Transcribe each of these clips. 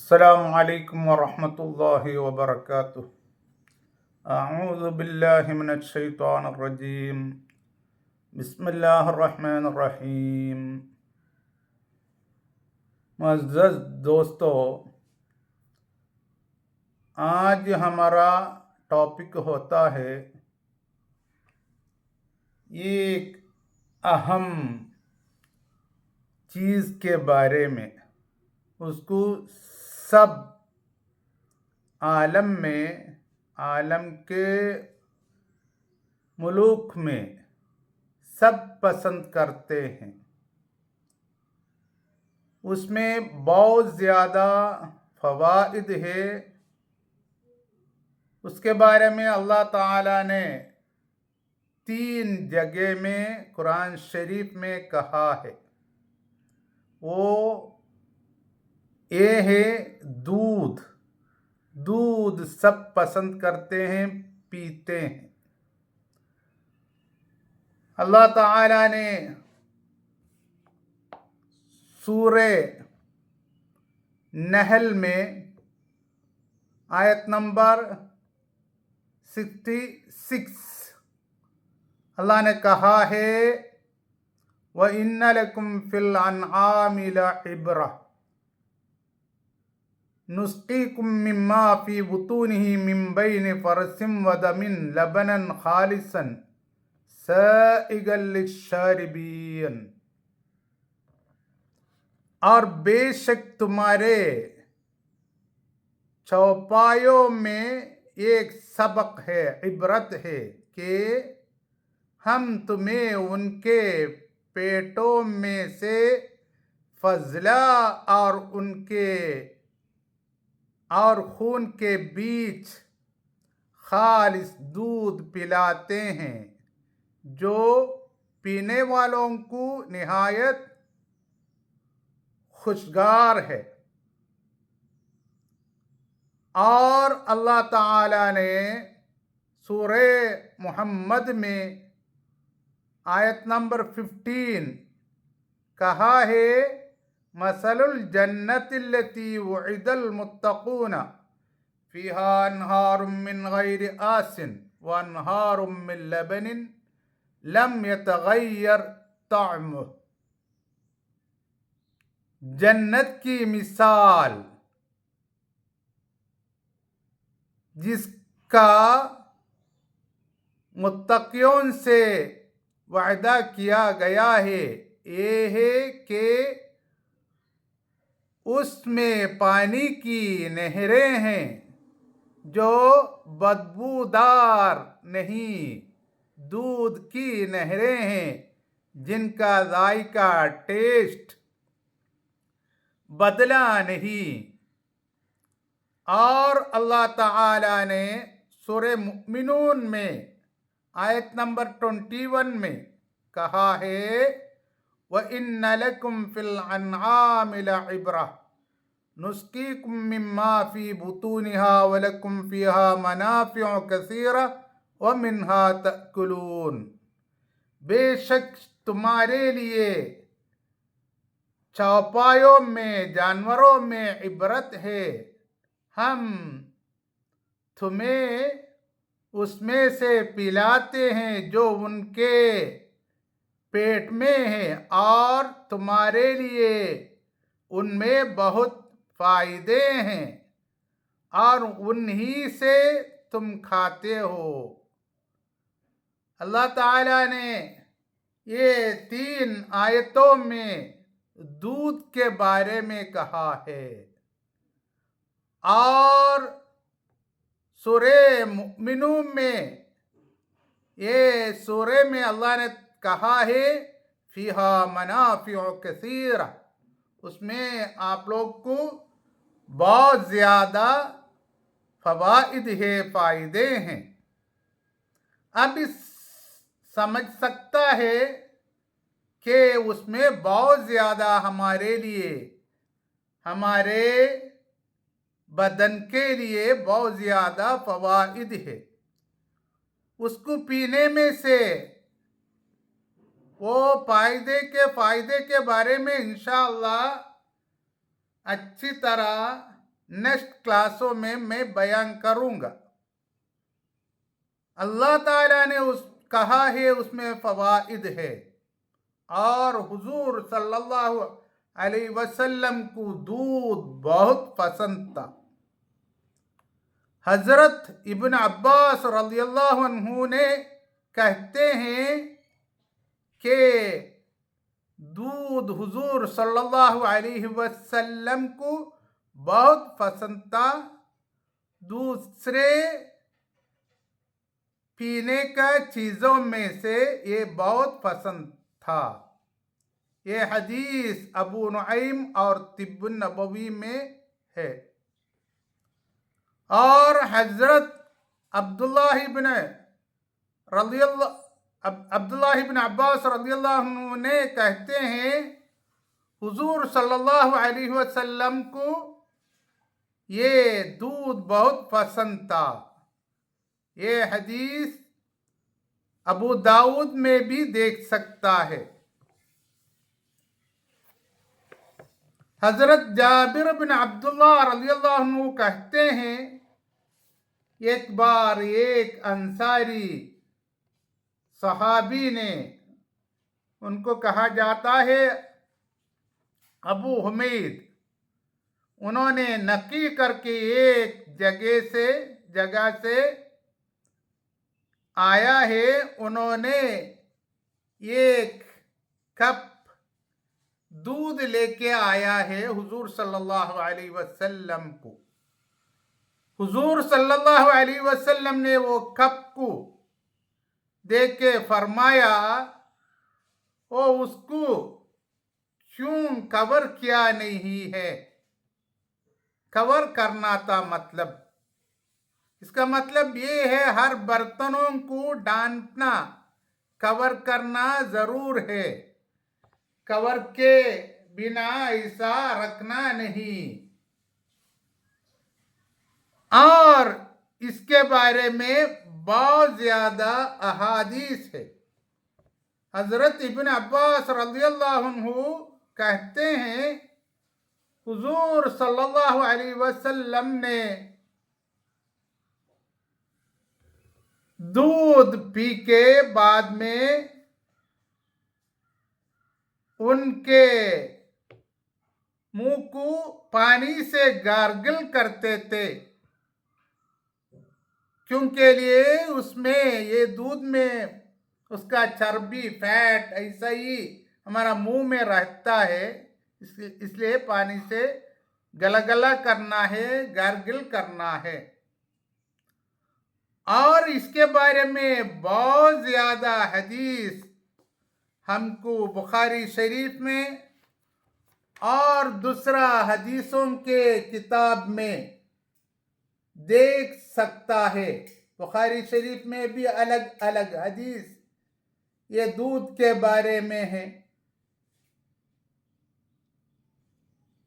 अस्सलामु अलैकुम वरहमतुल्लाहि वबरकातुह। अऊज़ु बिल्लाहि मिनश शैतानिर रजीम। बिस्मिल्लाहिर रहमानिर रहीम। मुअज़्ज़ज़ दोस्तों, आज हमारा टॉपिक होता है एक अहम चीज़ के बारे में। उसको सब आलम के मुल्क में सब पसंद करते हैं। उसमें बहुत ज़्यादा फ़वाइद है। उसके बारे में अल्लाह ताला ने 3 जगह में कुरान शरीफ में कहा है। वो ये है दूध। दूध सब पसंद करते हैं, पीते हैं। अल्लाह ताला ने सूरे नहल में आयत नंबर 66 अल्लाह ने कहा है, व इन्ना लकुम फिल अनआमि लइब्रा नुस्कीकुम मिम्मा फी बुतूनिही मिन बैनि फरसिम व दमिन लबनन खालिसन साइगल लिश्शारिबीन। और बेशक तुम्हारे चौपायों में एक सबक है, इबरत है कि हम तुम्हें उनके पेटों में से फजला और खून के बीच खालिस दूध पिलाते हैं, जो पीने वालों को निहायत खुशगार है। और अल्लाह ताला ने सूरे मोहम्मद में आयत नंबर 15 कहा है, मसलुल जन्नतिल्लती वुइदल मुत्तकून फीहा अन्हारुम मिन गैरि आसिन व अन्हारुम मिन लबनिन लम यतगय्यर तअमुह। जन्नत की मिसाल जिसका मुत्तकियों से वायदा किया गया है, ये है कि उसमें पानी की नहरें हैं जो बदबूदार नहीं, दूध की नहरें हैं जिनका जायका टेस्ट बदला नहीं। और अल्लाह ताला ने सूरे मुमिनून में आयत नंबर 21 में कहा है, व इन्ना लकुम फिल अनआमि लइब्रा नुस्कीकुम मिम्मा फी बुतूनिहा व लकुम फीहा मनाफिउ कसीरा व मिन्हा तअकुलून। बेशक तुम्हारे लिए चौपायों में, जानवरों में इबरत है। हम तुम्हें उसमें से पिलाते हैं जो उनके पेट में है, और तुम्हारे लिए उनमें बहुत फायदे हैं, और उन्हीं से तुम खाते हो। अल्लाह ताला ने ये 3 आयतों में दूध के बारे में कहा है। और सूरे मुमिनून में, ये सूरे में अल्लाह ने कहा है, फीहा मनाफिउ कसीरा, उसमें आप लोग को बहुत ज़्यादा फ़वाइद है, फ़ायदे हैं। अब इस समझ सकता है कि उसमें बहुत ज़्यादा हमारे लिए, हमारे बदन के लिए बहुत ज़्यादा फ़वाइद है। उसको पीने में से वो फ़ायदे के बारे में इंशाअल्लाह अच्छी तरह नेक्स्ट क्लासों में मैं बयान करूंगा। अल्लाह ताला ने उस कहा है उसमें फवाइद है, और हुजूर सल्लल्लाहु अलैहि वसल्लम को दूध बहुत पसंद था। हजरत इब्न अब्बास रज़ियल्लाहु अन्हु ने कहते हैं कि दूध हुजूर सल्लल्लाहु अलैहि वसल्लम को बहुत पसंद था, दूसरे पीने का चीजों में से ये बहुत पसंद था। ये हदीस अबू नुईम और तिब्बुन नबवी में है। और हजरत अब्दुल्लाह इब्न अब्बास रज़ियल्लाहु अन्हु ने कहते हैं हुजूर सल्लल्लाहु अलैहि वसल्लम को ये दूध बहुत पसंद था। ये हदीस अबू दाऊद में भी देख सकता है। हजरत जाबिर बिन अब्दुल्लाह रज़ियल्लाहु अन्हु कहते हैं एक बार एक अंसारी सहाबी ने, उनको कहा जाता है अबू हुमैद, उन्होंने नकी करके एक जगह से आया है। उन्होंने एक कप दूध लेके आया है हुजूर सल्लल्लाहु अलैहि वसल्लम को। हुजूर सल्लल्लाहु अलैहि वसल्लम ने वो कप को देख के फरमाया, ओ उसको क्यों कवर किया नहीं है? कवर करना था मतलब, इसका मतलब ये है हर बर्तनों को ढांकना, कवर करना जरूर है, कवर के बिना ऐसा रखना नहीं। और इसके बारे में बहुत ज्यादा अहादीस है। हजरत इब्न अब्बास रज़ियल्लाहु अन्हु कहते हैं हुजूर सल्लल्लाहु अलैहि वसल्लम ने दूध पी के बाद में उनके मुंह को पानी से गार्गल करते थे, क्योंकि लिए उसमें ये दूध में उसका चर्बी फैट ऐसा ही हमारा मुंह में रहता है, इसलिए पानी से गला करना है, गार्गल करना है। और इसके बारे में बहुत ज्यादा हदीस हमको बुखारी शरीफ में और दूसरा हदीसों के किताब में देख सकता है। बुखारी शरीफ में भी अलग अलग हदीस ये दूध के बारे में है,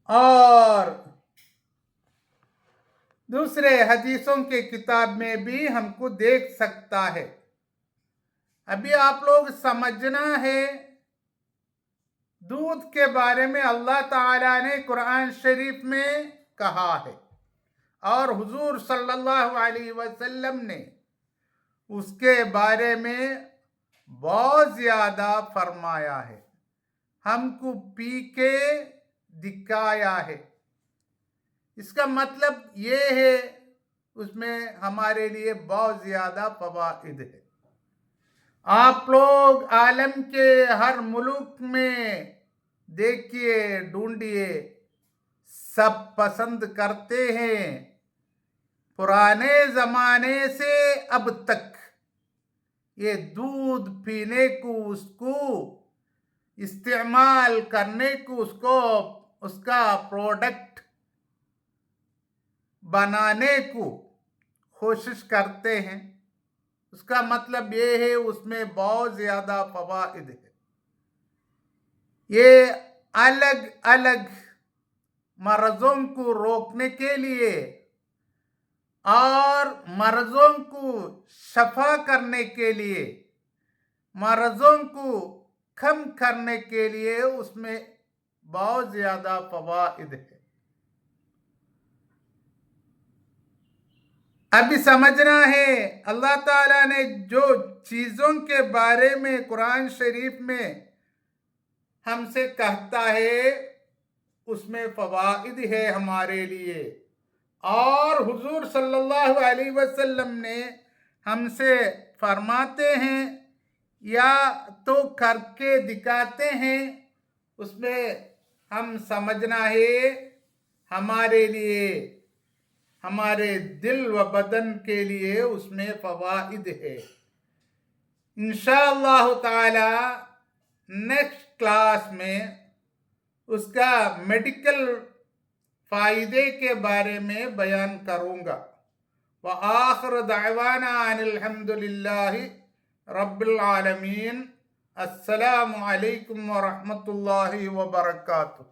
और दूसरे हदीसों के किताब में भी हमको देख सकता है। अभी आप लोग समझना है दूध के बारे में अल्लाह ताला ने कुरान शरीफ में कहा है और हुजूर सल्लल्लाहु अलैहि वसल्लम ने उसके बारे में बहुत ज्यादा फरमाया है, हमको पी के दिखाया है। इसका मतलब ये है उसमें हमारे लिए बहुत ज्यादा फवाइद है। आप लोग आलम के हर मुल्क में देखिए, ढूंढिए, सब पसंद करते हैं। पुराने जमाने से अब तक ये दूध पीने को, उसको इस्तेमाल करने को, उसको उसका प्रोडक्ट बनाने को कोशिश करते हैं। उसका मतलब ये है उसमें बहुत ज्यादा फवाइद है। ये अलग अलग मर्जों को रोकने के लिए और मर्जों को शफा करने के लिए, मर्जों को कम करने के लिए उसमें बहुत ज्यादा फवाइद है। अभी समझना है अल्लाह ताला ने जो चीज़ों के बारे में कुरान शरीफ में हमसे कहता है उसमें फवाइद है हमारे लिए, और हुजूर सल्लल्लाहु अलैहि वसल्लम ने हमसे फरमाते हैं या तो करके दिखाते हैं, उसमें हम समझना है हमारे लिए, हमारे दिल व बदन के लिए उसमें फवाइद है। इंशाअल्लाह ताला नेक्स्ट क्लास में उसका मेडिकल फ़ायदे के बारे में बयान करूँगा। व आखिर दावाना अनिल हम्दुलिल्लाहि रब्बिल आलमीन। अस्सलामु अलैकुम व रहमतुल्लाहि व बरकातुहू।